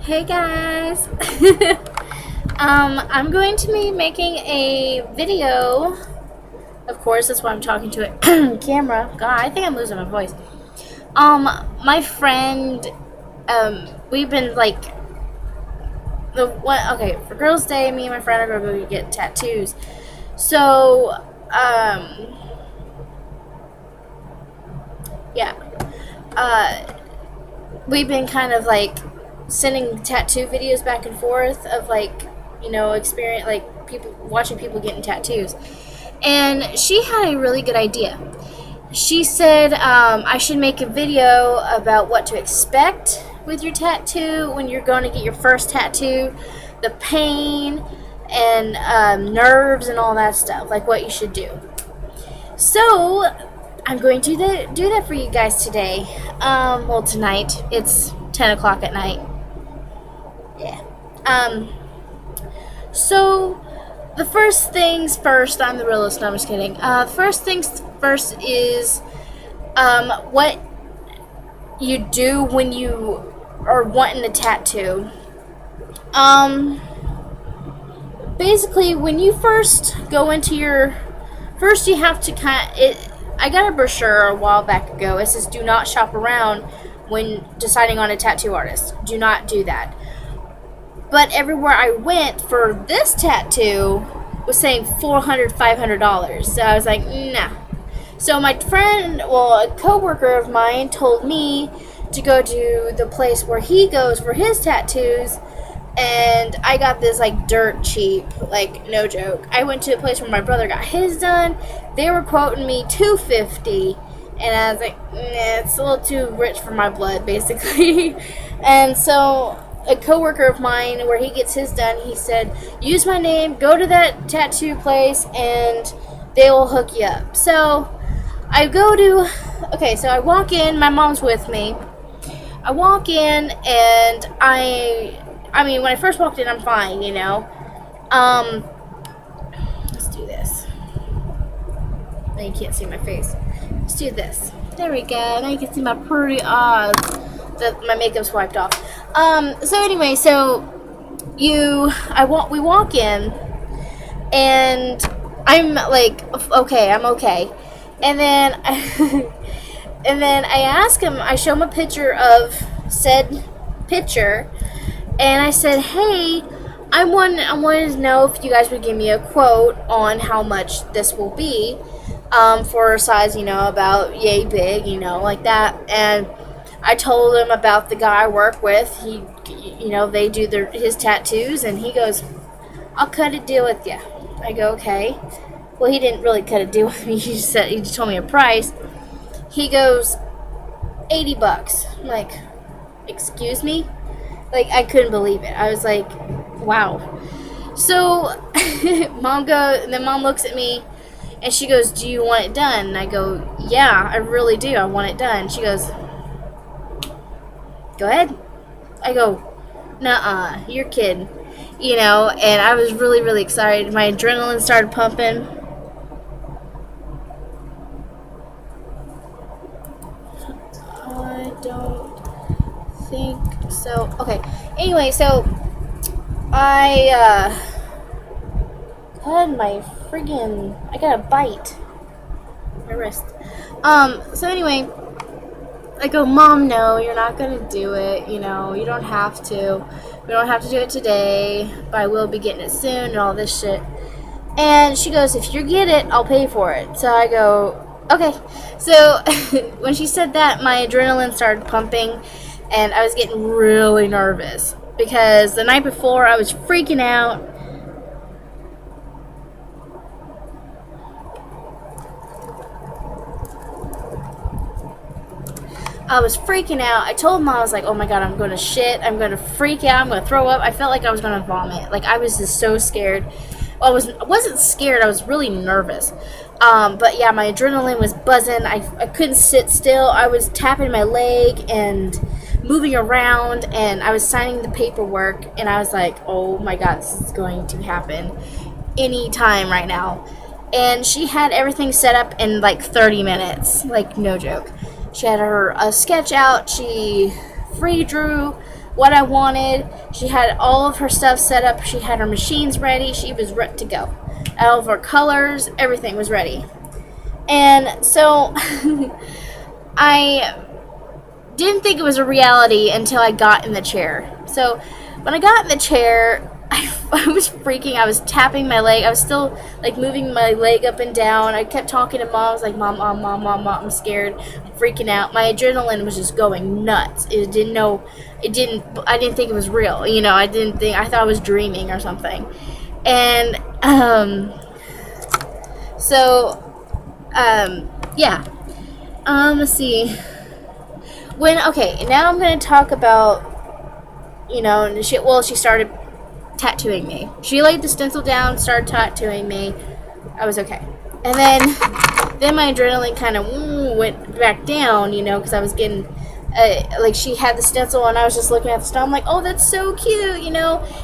Hey guys! I'm going to be making a video. Of course, that's why I'm talking to a camera. God, I think I'm losing my voice. My friend, we've been like, okay, for Girls' Day, me and my friend are going to go get tattoos. So, yeah. We've been kind of like sending tattoo videos back and forth of like, experience, like people watching people getting tattoos. And she had a really good idea. She said I should make a video about what to expect with your tattoo when you're going to get your first tattoo, the pain and nerves and all that stuff, like what you should do. So I'm going to do that for you guys today. Well, tonight. It's 10 o'clock at night. Yeah. So the first things first, I'm the realist. No, I'm just kidding. First things first is what you do when you are wanting a tattoo. Basically, when you first go into first you have to I got a brochure a while back ago. It says do not shop around when deciding on a tattoo artist. Do not do that. But everywhere I went for this tattoo was saying $400, $500. So I was like, nah. So my friend, a coworker of mine told me to go to the place where he goes for his tattoos. And I got this like dirt cheap, like no joke. I went to a place where my brother got his done. They were quoting me $250, and I was like, nah, it's a little too rich for my blood, basically. And so a coworker of mine, where he gets his done, he said, use my name, go to that tattoo place, and they will hook you up. So I so I walk in. My mom's with me. I walk in, and I mean, when I first walked in, I'm fine, Let's do this. Now you can't see my face. Let's do this. There we go. Now you can see my pretty eyes. My makeup's wiped off. So anyway, we walk in, and I'm like, okay, I'm okay. And then, and then I ask him, I show him a picture of said picture, and I said, hey, I wanted to know if you guys would give me a quote on how much this will be, for a size, about yay big, like that. And I told him about the guy I work with. He, they do his tattoos, and he goes, I'll cut a deal with you. I go, okay. Well, he didn't really cut a deal with me. He just told me a price. He goes, $80. I'm like, excuse me? Like, I couldn't believe it. I was like, wow. So Mom looks at me, and she goes, do you want it done? And I go, yeah, I really do. I want it done. She goes, go ahead. I go, nuh-uh, you're kidding. And I was really, really excited. My adrenaline started pumping. I don't think so. Okay. Anyway, so I I got a bite. My wrist. So anyway, I go, Mom, no, you're not gonna do it. You don't have to. We don't have to do it today, but I will be getting it soon and all this shit. And she goes, if you get it, I'll pay for it. So I go, okay. So when she said that, my adrenaline started pumping, and I was getting really nervous because the night before I was freaking out. I was freaking out. I told Mom, I was like, oh my God, I'm going to shit. I'm going to freak out. I'm going to throw up. I felt like I was going to vomit. Like, I was just so scared. Well, I wasn't scared. I was really nervous. But yeah, my adrenaline was buzzing. I couldn't sit still. I was tapping my leg and moving around, and I was signing the paperwork, and I was like, oh my God, this is going to happen any time right now. And she had everything set up in like 30 minutes. Like, no joke. She had her sketch out. She free drew what I wanted. She had all of her stuff set up. She had her machines ready. She was ready to go. All of her colors, everything was ready. And so I didn't think it was a reality until I got in the chair. So when I got in the chair, I was freaking. I was tapping my leg. I was still like moving my leg up and down. I kept talking to Mom. I was like, Mom, I'm scared. I'm freaking out. My adrenaline was just going nuts. I didn't think it was real. I thought I was dreaming or something. And yeah. Let's see. Now I'm going to talk about, she started tattooing me. She laid the stencil down, started tattooing me. I was okay. And then my adrenaline kind of went back down, because I was getting, she had the stencil and I was just looking at the stencil. I'm like, oh, that's so cute,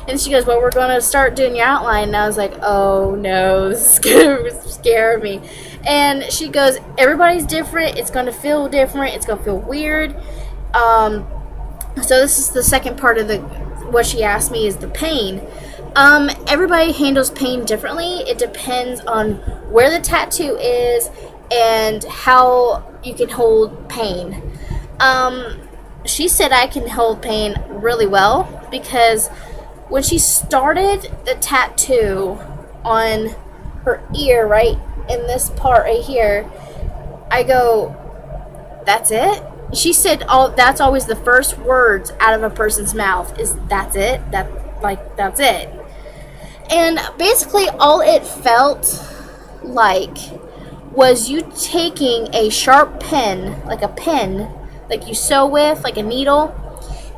And she goes, well, we're going to start doing your outline. And I was like, oh, no, this is going to scare me. And she goes, everybody's different. It's going to feel different. It's going to feel weird. So this is the second part of what she asked me is the pain. Everybody handles pain differently. It depends on where the tattoo is and how you can hold pain. She said I can hold pain really well because when she started the tattoo on her ear, right in this part right here, I go, that's it? She said, "Oh, that's always the first words out of a person's mouth is that's it. That's it." And basically, all it felt like was you taking a sharp pen, like a pen, like you sew with, like a needle,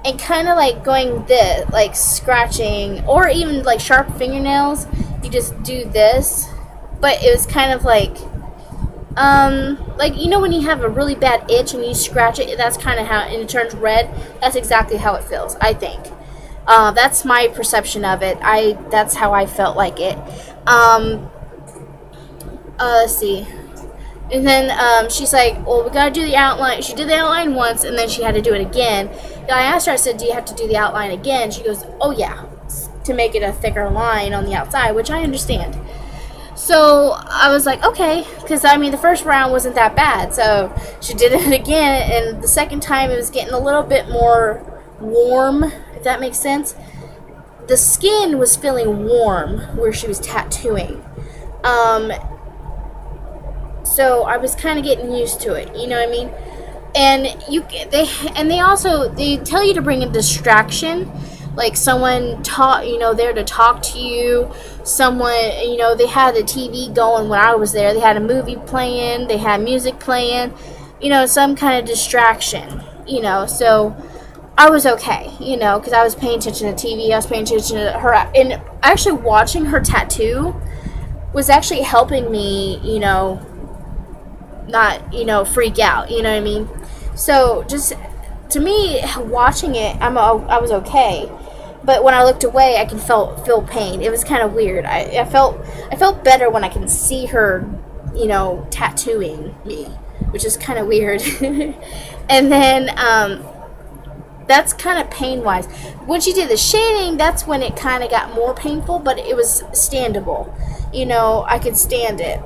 and kind of like going this, like scratching, or even like sharp fingernails. You just do this, but it was kind of like. When you have a really bad itch and you scratch it, that's kind of how, and it turns red. That's exactly how it feels, I think. That's my perception of it. That's how I felt like it. Let's see. And then, she's like, well, we gotta do the outline. She did the outline once, and then she had to do it again. And I asked her, I said, do you have to do the outline again? She goes, oh yeah, to make it a thicker line on the outside, which I understand. So I was like, okay, because the first round wasn't that bad. So she did it again, and the second time it was getting a little bit more warm, if that makes sense. The skin was feeling warm where she was tattooing. So I was kind of getting used to it, you know what I mean? And they tell you to bring a distraction. Like someone there to talk to you. Someone, they had the TV going when I was there. They had a movie playing. They had music playing. Some kind of distraction. So I was okay. Because I was paying attention to TV. I was paying attention to her, and actually watching her tattoo was actually helping me. Not freak out. You know what I mean? So just to me, watching it, I was okay. But when I looked away, I could feel pain. It was kind of weird. I felt better when I can see her, tattooing me, which is kind of weird. And then that's kind of pain-wise. When she did the shading, that's when it kind of got more painful, but it was standable. I could stand it.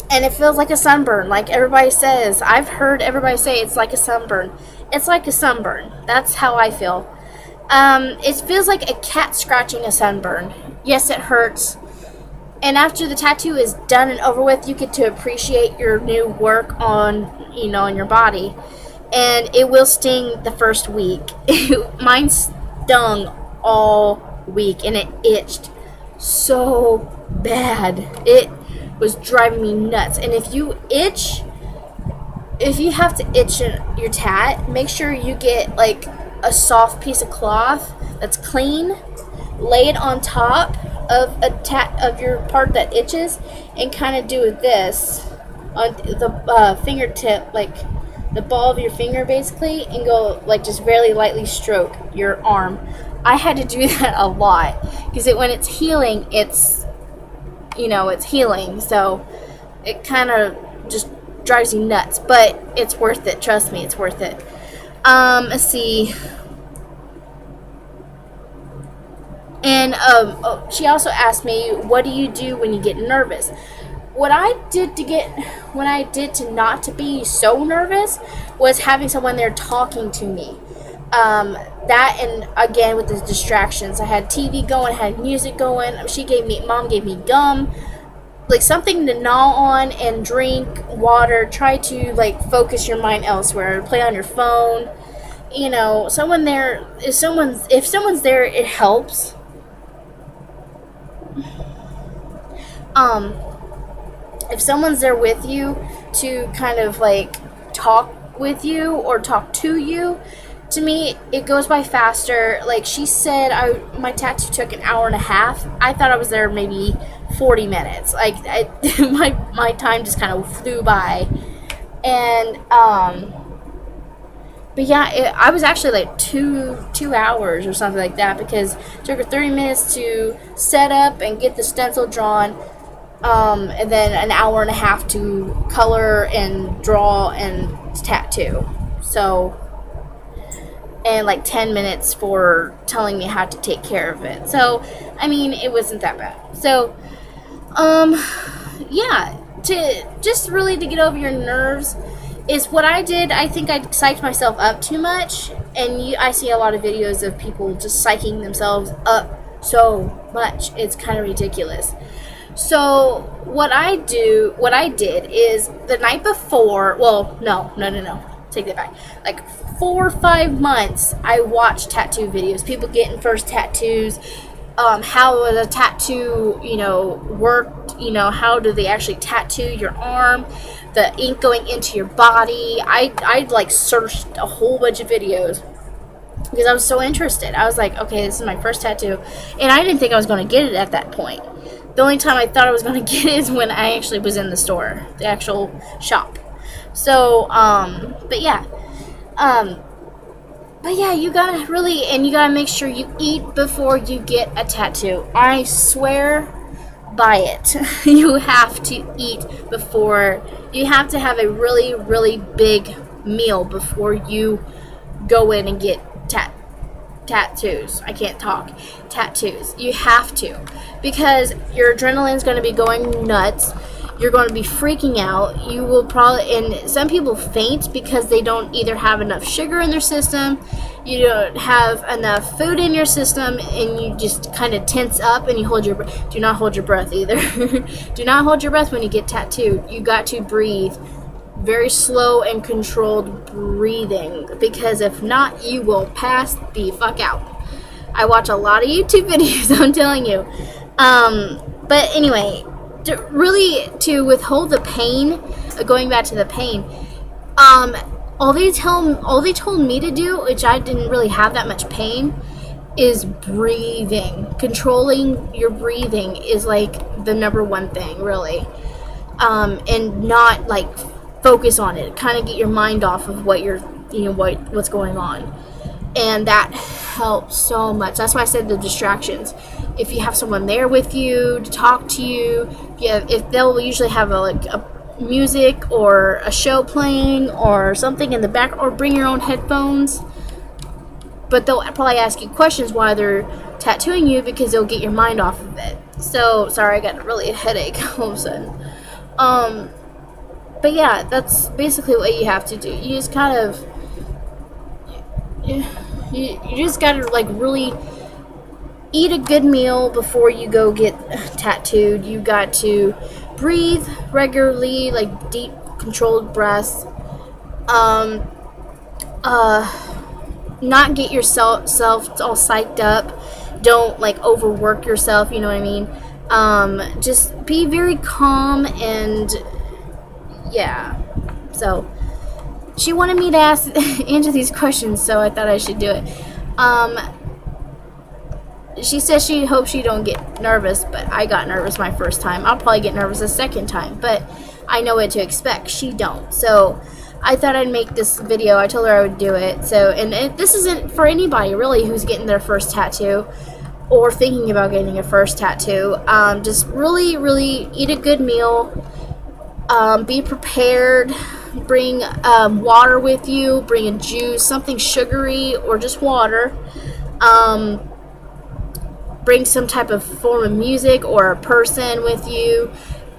And it feels like a sunburn, like everybody says. I've heard everybody say it's like a sunburn. It's like a sunburn. That's how I feel. It feels like a cat scratching a sunburn. Yes, it hurts. And after the tattoo is done and over with, you get to appreciate your new work on your body. And it will sting the first week. Mine stung all week, and it itched so bad. It was driving me nuts. And if you have to itch your tat, make sure you get like a soft piece of cloth that's clean, lay it on top of your part that itches, and kind of do this on the fingertip, like the ball of your finger basically, and go like just very lightly stroke your arm. I had to do that a lot because when it's healing, it's healing, so it kind of just drives you nuts, but it's worth it. Trust me, it's worth it. Let's see. And she also asked me, what do you do when you get nervous? What I did to not to be so nervous was having someone there talking to me. That, and again with the distractions, I had TV going, I had music going. Mom gave me gum, like something to gnaw on, and drink water. Try to like focus your mind elsewhere. Play on your phone. You know, someone there. If someone's there, it helps. If someone's there with you to kind of like talk with you or talk to you, to me it goes by faster. Like she said, my tattoo took an hour and a half. I thought I was there maybe 40 minutes. Like my time just kind of flew by. And but yeah, I was actually like two hours or something like that, because it took her 30 minutes to set up and get the stencil drawn, and then an hour and a half to color and draw and tattoo. So, and like 10 minutes for telling me how to take care of it. So, I mean, it wasn't that bad. So, yeah, to get over your nerves is what I did. I think I psyched myself up too much, and I see a lot of videos of people just psyching themselves up so much. It's kind of ridiculous. So what I did is the night before, well, no, take that back. Like 4 or 5 months, I watched tattoo videos, people getting first tattoos, how the tattoo, worked, how do they actually tattoo your arm, the ink going into your body. I like searched a whole bunch of videos because I was so interested. I was like, okay, this is my first tattoo, and I didn't think I was going to get it at that point. The only time I thought I was going to get it is when I actually was in the store, the actual shop. So, but yeah, you gotta make sure you eat before you get a tattoo. I swear by it. You have to eat before. You have to have a really, really big meal before you go in and get tattoos. I can't talk. Tattoos. You have to, because your adrenaline's going to be going nuts. You're going to be freaking out. You will probably, and some people faint because they don't either have enough sugar in their system, you don't have enough food in your system, and you just kind of tense up and you hold your breath. Do not hold your breath either. Do not hold your breath when you get tattooed. You got to breathe. Very slow and controlled breathing, because if not, you will pass the fuck out. I watch a lot of YouTube videos, I'm telling you. But anyway, to withhold the pain, going back to the pain, all they told me to do, which I didn't really have that much pain, is breathing. Controlling your breathing is like the number one thing, really. And not like focus on it. Kind of get your mind off of what's going on. And that helps so much. That's why I said the distractions. If you have someone there with you to talk to you, if they'll usually have a music or a show playing or something in the back, or bring your own headphones. But they'll probably ask you questions while they're tattooing you, because they'll get your mind off of it. So, sorry, I got really a headache all of a sudden. But yeah, that's basically what you have to do. You just kind of, you just gotta like really eat a good meal before you go get tattooed. You got to breathe regularly, like deep controlled breaths. Not get yourself all psyched up. Don't like overwork yourself, you know what I mean? Just be very calm, and yeah. So she wanted me to answer these questions, so I thought I should do it. She says she hopes she don't get nervous, but I got nervous my first time. I'll probably get nervous a second time, but I know what to expect. She don't. So I thought I'd make this video. I told her I would do it. So, and this isn't for anybody really who's getting their first tattoo or thinking about getting a first tattoo. Just really, really eat a good meal. Be prepared. Bring water with you. Bring a juice, something sugary, or just water. bring some type of form of music or a person with you,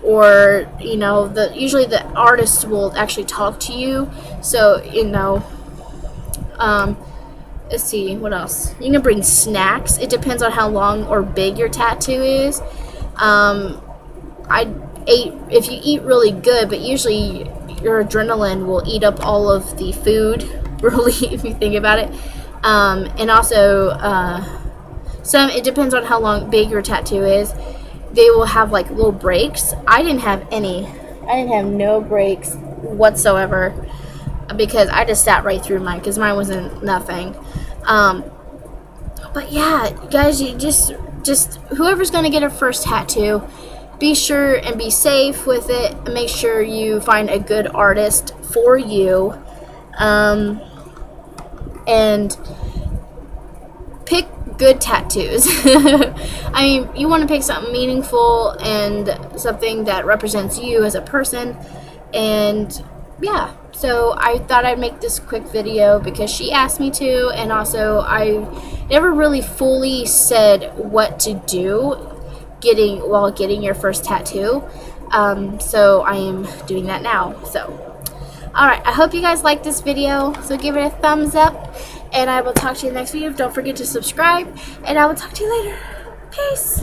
or usually the artist will actually talk to you. So let's see, what else? You can bring snacks. It depends on how long or big your tattoo is. If you eat really good, but usually your adrenaline will eat up all of the food, really, if you think about it. And also, it depends on how big your tattoo is. They will have like little breaks. I didn't have no breaks whatsoever, because I just sat right through mine, because mine wasn't nothing. But yeah, guys, you just whoever's gonna get a first tattoo, be sure and be safe with it, and make sure you find a good artist for you, and pick good tattoos. I mean, you want to pick something meaningful and something that represents you as a person. And yeah, so I thought I'd make this quick video because she asked me to, and also I never really fully said what to do while getting your first tattoo. So I am doing that now. So alright, I hope you guys like this video, so give it a thumbs up, and I will talk to you in the next video. Don't forget to subscribe, and I will talk to you later. Peace!